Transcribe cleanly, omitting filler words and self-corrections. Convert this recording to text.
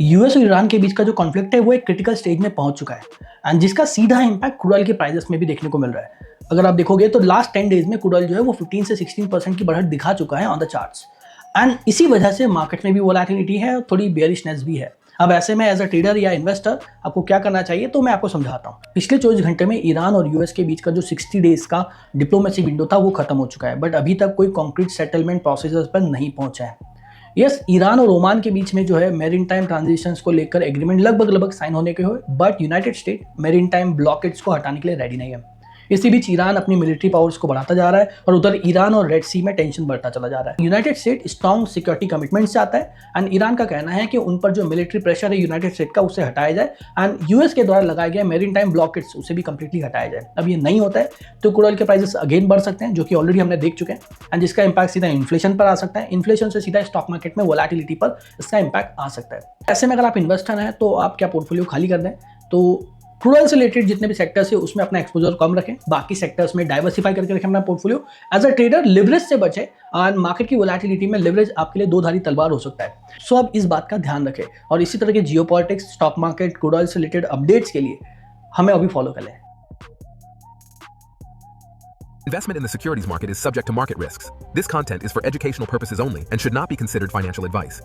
US और Iran के बीच का जो कॉन्फ्लिक्ट है वो एक क्रिटिकल स्टेज में पहुंच चुका है एंड जिसका सीधा इम्पैक्ट क्रूड ऑयल के प्राइसेस में भी देखने को मिल रहा है। अगर आप देखोगे तो लास्ट 10 डेज में क्रूड ऑयल जो है वो 15 से 16% की बढ़त दिखा चुका है ऑन द चार्ट्स एंड इसी वजह से मार्केट में भी वोलेटिलिटी है और थोड़ी बेयरिशनेस भी है। अब ऐसे में एज अ ट्रेडर या इन्वेस्टर आपको क्या करना चाहिए तो मैं आपको समझाता हूँ। पिछले 24 घंटे में ईरान और यूएस के बीच का जो 60 डेज का डिप्लोमेसी विंडो था वो खत्म हो चुका है, बट अभी तक कोई कॉन्क्रीट सेटलमेंट प्रोसेस पर नहीं पहुंचा है। यस, ईरान और ओमान के बीच में जो है मेरीन टाइम ट्रांजिशंस को लेकर एग्रीमेंट लगभग साइन होने के हुए, but united state maritime blockades को हटाने के लिए रेडी नहीं है। इसी बीच ईरान अपनी मिलिट्री पावर्स को बढ़ाता जा रहा है और उधर ईरान और रेड सी में टेंशन बढ़ता चला जा रहा है। United state strong security commitment से आता है एंड ईरान का कहना है कि उन पर जो मिलिट्री प्रेशर है यूनाइटेड स्टेट का उसे हटाया जाए एंड यूएस के द्वारा लगाए गए मेरीन टाइम ब्लॉकेट्स उसे भी कंप्लीटली हटाया जाए। अब ये नहीं होता है तो क्रूड ऑयल के प्राइसेस अगेन बढ़ सकते हैं, जो कि ऑलरेडी हमने देख चुके हैं एंड जिसका इंपैक्ट सीधा इन्फ्लेशन पर आ सकता है। इन्फ्लेशन से सीधा स्टॉक मार्केट में वोलेटिलिटी पर इसका इंपैक्ट आ सकता है। ऐसे में अगर आप इन्वेस्टर हैं तो आप क्या पोर्टफोलियो खाली कर दें तो क्रूड ऑयल से रिलेटेड जितने भी सेक्टर्स है उसमें अपना एक्सपोजर कम रखें, बाकी सेक्टर्स में डाइवर्सिफाई करके रखें अपना portfolio. As a trader leverage से बचें और मार्केट की वोलेटिलिटी में लिवरेज आपके लिए दो धारी तलवार हो सकता है। सो अब इस बात का ध्यान रखें और इसी तरह के geopolitics, stock market, crude oil से रिलेटेड अपडेट्स के लिए हमें अभी फॉलो कर लें। Investment in the securities market is subject to market risks. This content is for educational purposes only and should not be considered financial advice.